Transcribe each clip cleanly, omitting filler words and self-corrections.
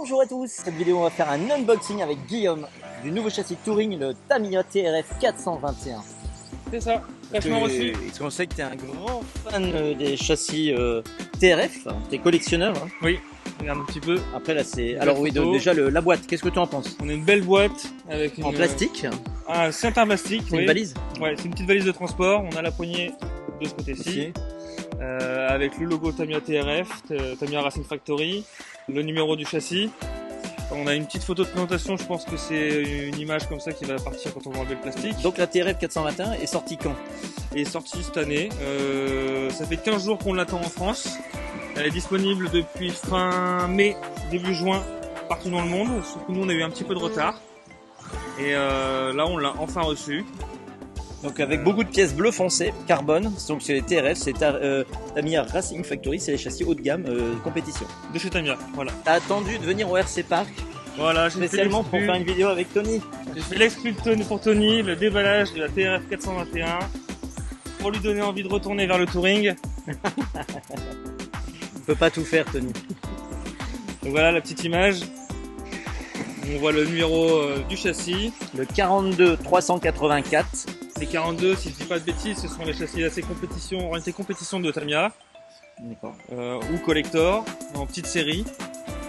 Bonjour à tous, cette vidéo on va faire un unboxing avec Guillaume du nouveau châssis touring, le Tamiya TRF 421. C'est ça, vachement reçu. On sait que tu es un grand fan des châssis TRF, tu es collectionneur. Hein. Oui, regarde un petit peu. Après là c'est... Alors oui, donc, déjà la boîte, qu'est-ce que tu en penses? On a une belle boîte avec une... En plastique. Ah, c'est un plastique. C'est une valise. Ouais, c'est une petite valise de transport. On a la poignée de ce côté-ci. Avec le logo Tamiya TRF, Tamiya Racing Factory, le numéro du châssis. On a une petite photo de présentation, je pense que c'est une image comme ça qui va partir quand on va enlever le plastique. Donc la TRF 421 est sortie quand? Elle est sortie cette année, ça fait 15 jours qu'on l'attend en France. Elle est disponible depuis fin mai, début juin, partout dans le monde, sauf que nous on a eu un petit peu de retard. Et là on l'a enfin reçu. Donc avec beaucoup de pièces bleu foncé, carbone, donc c'est les TRF, c'est Tamiya Racing Factory, c'est les châssis haut de gamme compétition. De chez Tamiya, voilà. T'as attendu de venir au RC Park, voilà, spécialement pour faire une vidéo avec Tony. J'ai fait l'exclu pour Tony, le déballage de la TRF 421, pour lui donner envie de retourner vers le touring. On peut pas tout faire, Tony. Donc voilà la petite image. On voit le numéro du châssis. Le 42 384. Les 42, si je dis pas de bêtises, ce sont les châssis assez orientés compétition de Tamiya. D'accord. Ou collector, en petite série.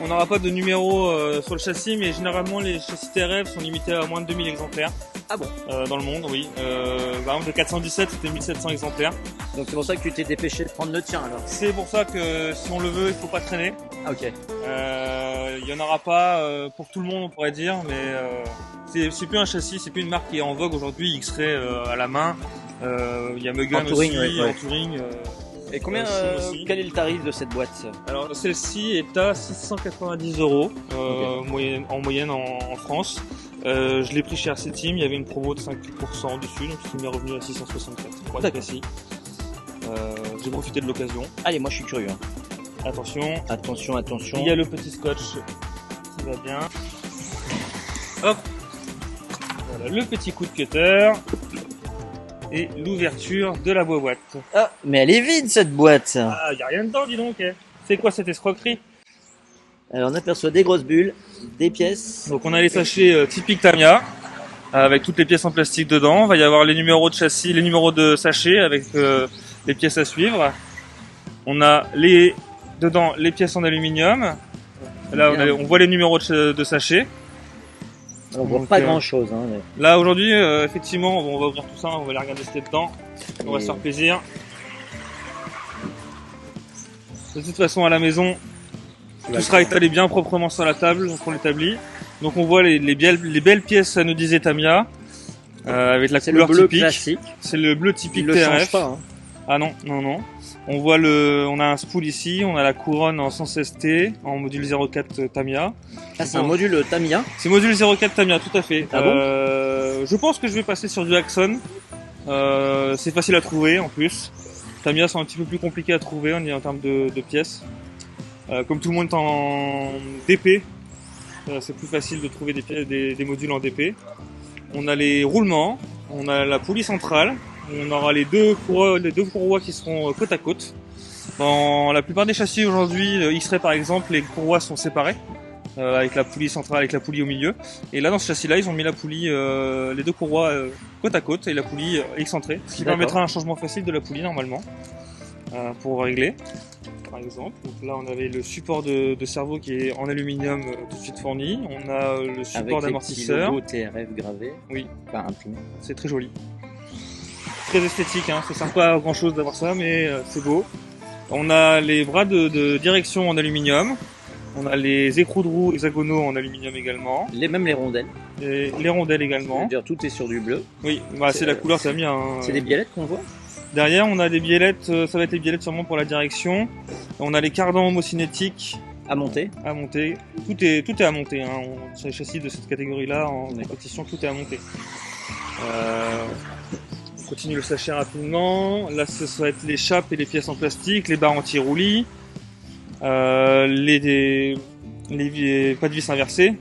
On n'aura pas de numéro sur le châssis, mais généralement les châssis TRF sont limités à moins de 2000 exemplaires. Ah bon? Dans le monde, oui. Par exemple, le 417, c'était 1700 exemplaires. Donc c'est pour ça que tu t'es dépêché de prendre le tien alors? C'est pour ça que si on le veut, il faut pas traîner. Ah, ok. Il y en aura pas pour tout le monde, on pourrait dire, mais c'est plus un châssis, c'est plus une marque qui est en vogue aujourd'hui. X-Ray à la main. Il y a Mugen aussi, en touring. Et combien, quel est le tarif de cette boîte? Alors celle-ci est à 690 €, okay. En moyenne en France. Je l'ai pris chez RC Team, il y avait une promo de 5% dessus, donc c'est revenu à 664 pour être précis. J'ai profité de l'occasion. Allez, moi je suis curieux. Attention. Attention, attention. Il y a le petit scotch qui va bien. Hop. Voilà le petit coup de cutter. Et l'ouverture de la boîte. Ah, mais elle est vide cette boîte. Ah, y a rien dedans, dis donc. C'est quoi cette escroquerie? Alors on aperçoit des grosses bulles, des pièces. Donc on a les sachets typiques Tamiya, avec toutes les pièces en plastique dedans. Il va y avoir les numéros de châssis, les numéros de sachets avec les pièces à suivre. On a dedans les pièces en aluminium. Là on voit les numéros de sachets. On voit pas grand chose. Hein, mais... Là aujourd'hui, effectivement, on va ouvrir tout ça, on va aller regarder ce qu'il y a dedans. On va se faire plaisir. De toute façon, à la maison, tout sera étalé bien proprement sur la table pour l'établi. Donc on voit les belles pièces, ça nous disait Tamiya, avec la couleur typique. C'est le bleu typique TRF. Change pas, hein. Ah non, non, non. On voit on a un spool ici, on a la couronne en 100 ST, en module 04 Tamiya. Ah, c'est un module Tamiya? C'est module 04 Tamiya, tout à fait. Ah bon? Je pense que je vais passer sur du Axon. C'est facile à trouver en plus. Tamiya sont un petit peu plus compliqués à trouver en termes de pièces. Comme tout le monde est en DP, c'est plus facile de trouver des modules en DP. On a les roulements, on a la poulie centrale. On aura les deux courroies qui seront côte à côte. Dans la plupart des châssis aujourd'hui, X-Ray par exemple, les courroies sont séparées, avec la poulie centrale, avec la poulie au milieu. Et là, dans ce châssis-là, ils ont mis la poulie, les deux courroies côte à côte et la poulie excentrée, ce qui permettra un changement facile de la poulie normalement, pour régler. Par exemple, donc là on avait le support de cerveau qui est en aluminium tout de suite fourni. On a le support d'amortisseur. Avec les petits logos TRF gravés. Oui. Enfin, imprimé. C'est très joli. Très esthétique, hein. Ça sert pas à grand chose d'avoir ça, mais c'est beau. On a les bras de direction en aluminium. On a les écrous de roue hexagonaux en aluminium également. Même les rondelles. Les rondelles également. C'est-à-dire tout est sur du bleu. Oui, bah, c'est la couleur Tamiya. Hein. C'est des biellettes qu'on voit. Derrière, on a des biellettes, ça va être les biellettes sûrement pour la direction. On a les cardans homocinétiques. À monter. À monter. Tout est à monter. Hein. Sur les châssis de cette catégorie-là, en compétition, tout est à monter. On continue le sachet rapidement. Là, ça va être les chapes et les pièces en plastique, les barres anti-roulis, pas de vis inversées,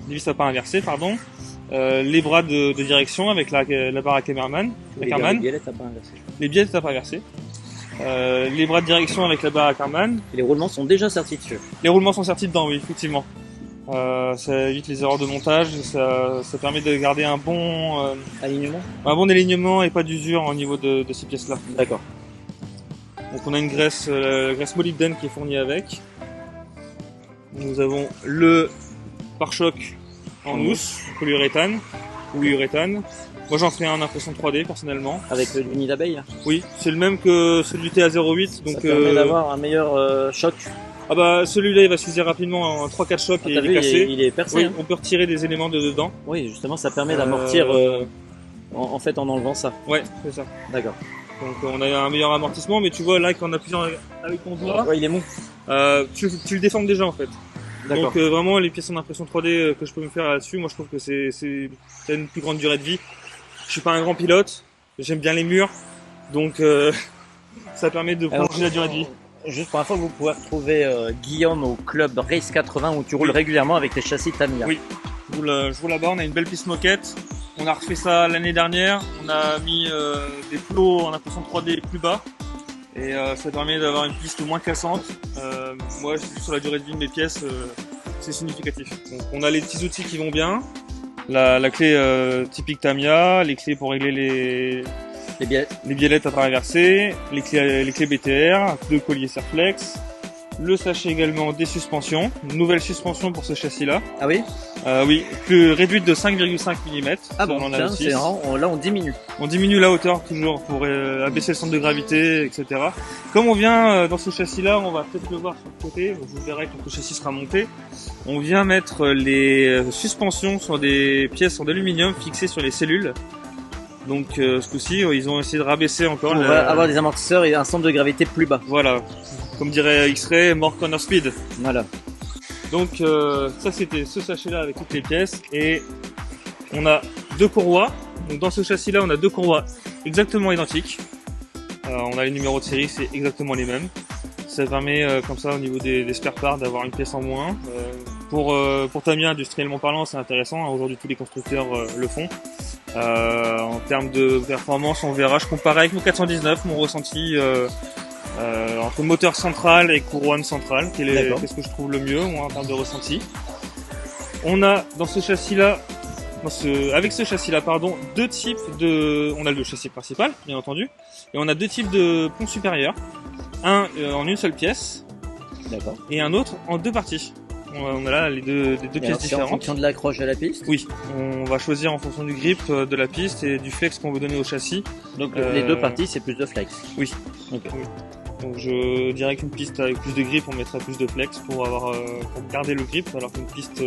les vis à pas inversées, pardon. Les bras de direction avec la barre à cameraman. Les biellettes à pas inversées. Les biellettes à pas inversées. Les bras de direction avec la barre à Karman. Et les roulements sont déjà sortis dessus. Les roulements sont sortis dedans, oui, effectivement. Ça évite les erreurs de montage, et ça permet de garder un bon Alignement. et pas d'usure au niveau de ces pièces-là. D'accord. Donc on a une graisse molybdène qui est fournie avec. Nous avons le pare-choc en mousse, polyuréthane ou uréthane. Moi j'en ferai un en impression 3D personnellement. Avec le nid d'abeille. Oui, c'est le même que celui du TA08. Donc, ça permet d'avoir un meilleur choc. Ah bah celui-là il va s'user rapidement en 3-4 chocs et il est cassé. Il est percé. Oui, hein. on peut retirer des éléments de dedans. Oui, justement ça permet d'amortir en fait en enlevant ça. Ouais, c'est ça. D'accord. Donc on a un meilleur amortissement, mais tu vois là quand on appuie avec ton doigt, ouais, il est mou. Tu le déformes déjà en fait. Donc vraiment les pièces en impression 3D que je peux me faire là-dessus, moi je trouve que c'est une plus grande durée de vie. Je suis pas un grand pilote, j'aime bien les murs, donc ça permet de prolonger la durée de vie. Juste pour info, vous pouvez retrouver Guillaume au club Race 80 où tu roules régulièrement avec les châssis Tamiya. Oui, je roule là-bas, on a une belle piste moquette. On a refait ça l'année dernière, on a mis des plots en impression 3D plus bas et ça permet d'avoir une piste moins cassante. Moi, sur la durée de vie de mes pièces, c'est significatif. Donc, on a les petits outils qui vont bien, la clé typique Tamiya, les clés pour régler les biellettes à traverser, les clés BTR, 2 colliers Serflex, le sachet également des suspensions, une nouvelle suspension pour ce châssis-là. Ah oui? Oui, plus réduite de 5,5 mm. Ah bon, tiens, c'est rare, là on diminue. On diminue la hauteur toujours pour abaisser le centre de gravité, etc. Comme on vient dans ce châssis-là, on va peut-être le voir sur le côté, vous verrez quand le châssis sera monté, on vient mettre les suspensions sur des pièces en aluminium fixées sur les cellules. Donc ce coup-ci, ils ont essayé de rabaisser encore. On va avoir des amortisseurs et un centre de gravité plus bas. Voilà, comme dirait X-Ray, more corner speed. Voilà. Donc ça c'était ce sachet-là avec toutes les pièces et on a 2 courroies. Donc dans ce châssis-là, on a 2 courroies exactement identiques. On a les numéros de série, c'est exactement les mêmes. Ça permet comme ça au niveau des spare parts d'avoir une pièce en moins. Pour Tamiya, industriellement parlant, c'est intéressant. Aujourd'hui, tous les constructeurs le font. En termes de performance, on verra. Je compare avec mon 419, mon ressenti entre moteur central et couronne centrale, qu'est-ce que je trouve le mieux moi, en termes de ressenti. On a dans ce châssis-là, avec ce châssis-là, pardon, deux types de. On a le châssis principal, bien entendu, et on a 2 types de ponts supérieurs. Un en une seule pièce, d'accord, et un autre en 2 parties. On a là les deux pièces différentes. En fonction de l'accroche à la piste? Oui, on va choisir en fonction du grip, de la piste et du flex qu'on veut donner au châssis. Donc les 2 parties, c'est plus de flex? Oui. Okay. Oui. Donc je dirais qu'une piste avec plus de grip, on mettrait plus de flex pour garder le grip, alors qu'une piste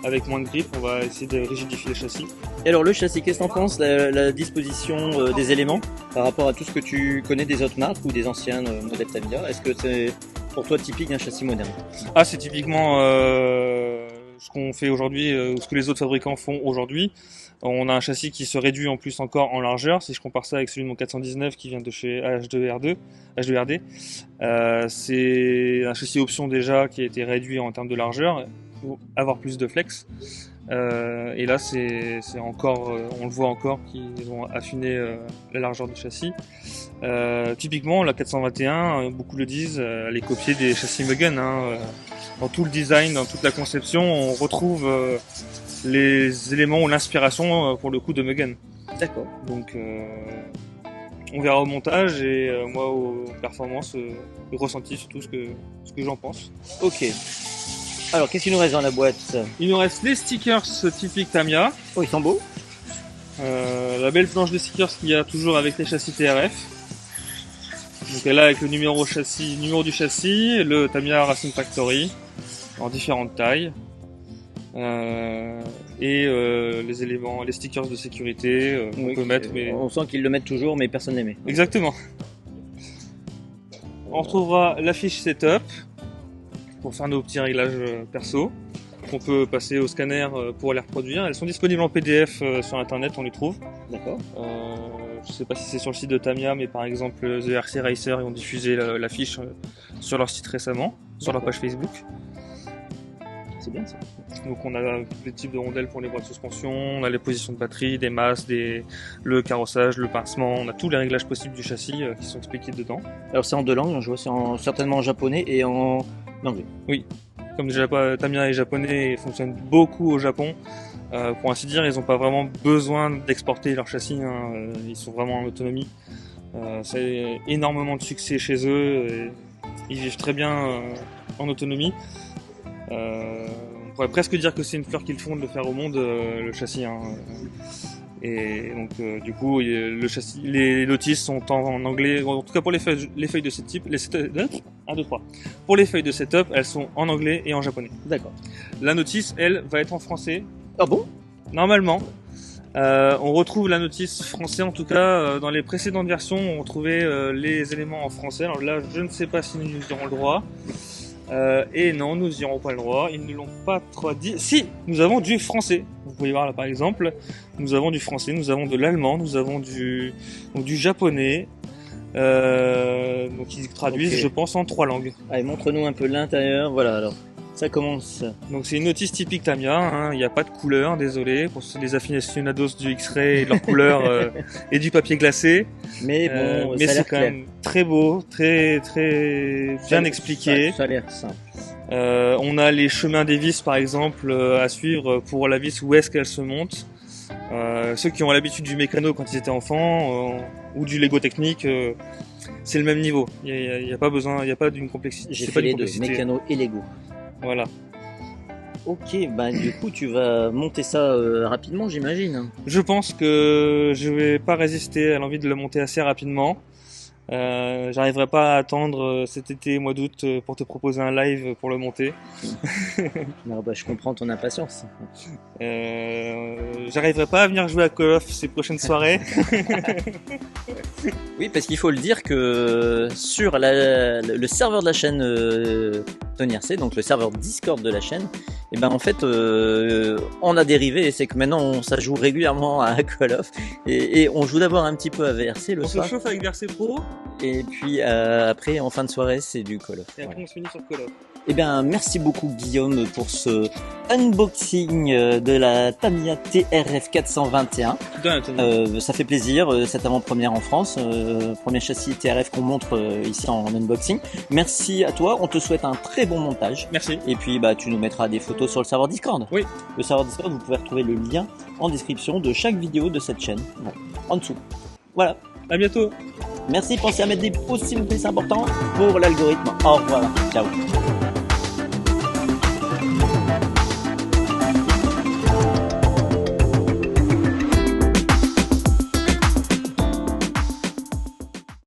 avec moins de grip, on va essayer de rigidifier le châssis. Et alors le châssis, qu'est-ce que t'en penses, la disposition des éléments par rapport à tout ce que tu connais des autres marques ou des anciens modèles Tamiya? Est-ce que c'est pour toi typique d'un châssis moderne? Ah, c'est typiquement ce qu'on fait aujourd'hui, ce que les autres fabricants font aujourd'hui. On a un châssis qui se réduit en plus encore en largeur. Si je compare ça avec celui de mon 419 qui vient de chez H2RD, c'est un châssis option déjà qui a été réduit en termes de largeur pour avoir plus de flex. Et là, c'est encore, on le voit encore qu'ils ont affiné la largeur du châssis. Typiquement, la 421, beaucoup le disent, elle est copiée des châssis Mugen. Dans tout le design, dans toute la conception, on retrouve les éléments ou l'inspiration pour le coup de Mugen. D'accord. Donc on verra au montage et moi aux performances, le ressenti surtout ce que j'en pense. Ok. Alors qu'est-ce qu'il nous reste dans la boîte? Il nous reste les stickers typiques Tamiya. Oh, ils sont beaux. La belle planche de stickers qu'il y a toujours avec les châssis TRF. Donc elle a avec le numéro du châssis, le Tamiya Racing Factory en différentes tailles. Et les éléments, les stickers de sécurité qu'on peut mettre. Mais... On sent qu'ils le mettent toujours, mais personne ne les met. Exactement. On retrouvera la fiche setup pour faire nos petits réglages perso. On peut passer au scanner pour les reproduire. Elles sont disponibles en PDF sur internet, on les trouve. D'accord. Je sais pas si c'est sur le site de Tamiya, mais par exemple The RC Racer, ils ont diffusé la fiche sur leur site récemment, sur leur page Facebook. C'est bien ça. Donc on a les types de rondelles pour les boîtes de suspension, on a les positions de batterie, des masses, le carrossage, le pincement, on a tous les réglages possibles du châssis qui sont expliqués dedans. Alors c'est en 2 langues, je vois, c'est certainement en japonais et en anglais. Oui. comme déjà Tamiya est japonais et fonctionne beaucoup au Japon, pour ainsi dire, ils n'ont pas vraiment besoin d'exporter leur châssis, hein, ils sont vraiment en autonomie. C'est énormément de succès chez eux, et ils vivent très bien en autonomie. On pourrait presque dire que c'est une fleur qu'ils font de le faire au monde, le châssis. Hein. Et donc du coup, le châssis, les Lotus sont en anglais, en tout cas pour les feuilles de ce type, Pour les feuilles de setup, elles sont en anglais et en japonais. D'accord. La notice, elle, va être en français. Ah bon? Normalement. On retrouve la notice français, en tout cas dans les précédentes versions, on retrouvait les éléments en français. Alors là, je ne sais pas si nous y aurons le droit. Et non, nous n'y aurons pas le droit. Ils ne l'ont pas trop dit. Si, nous avons du français. Vous pouvez voir là par exemple, nous avons du français, nous avons de l'allemand, nous avons du japonais. Donc ils traduisent, je pense, en 3 langues. Allez, montre-nous un peu l'intérieur. Voilà, alors ça commence. Donc c'est une notice typique Tamiya. Hein. Il n'y a pas de couleur, désolé pour les aficionados du X-Ray et de leur couleur et du papier glacé. Mais bon, mais c'est quand même très beau, très bien expliqué. Ça a l'air simple. On a les chemins des vis par exemple à suivre pour la vis, où est-ce qu'elle se monte. Ceux qui ont l'habitude du mécano quand ils étaient enfants ou du Lego technique, c'est le même niveau. Il n'y a pas besoin, il n'y a pas d'une complexité. J'ai fait les deux, mécano et Lego. Voilà. Ok, bah du coup tu vas monter ça rapidement, j'imagine. Je pense que je vais pas résister à l'envie de le monter assez rapidement. J'arriverai pas à attendre cet été, mois d'août, pour te proposer un live pour le monter. Non, bah, je comprends ton impatience. J'arriverai pas à venir jouer à Call of ces prochaines soirées. Oui, parce qu'il faut le dire que sur le serveur de la chaîne Tony RC, donc le serveur Discord de la chaîne, et ben en fait on a dérivé, et c'est que maintenant ça joue régulièrement à Call of et on joue d'abord un petit peu à VRC le soir. On se chauffe avec VRC Pro. Et puis après en fin de soirée c'est du Call of. Et après on se finit sur Call of. Eh bien, merci beaucoup Guillaume pour ce unboxing de la Tamiya TRF 421. Ça fait plaisir, cette avant-première en France, premier châssis TRF qu'on montre ici en unboxing. Merci à toi, on te souhaite un très bon montage. Merci. Et puis bah tu nous mettras des photos sur le serveur Discord. Oui. Le serveur Discord, vous pouvez retrouver le lien en description de chaque vidéo de cette chaîne, en dessous. Voilà. À bientôt. Merci, pensez à mettre des pouces s'il vous plaît, c'est important pour l'algorithme. Au revoir, ciao.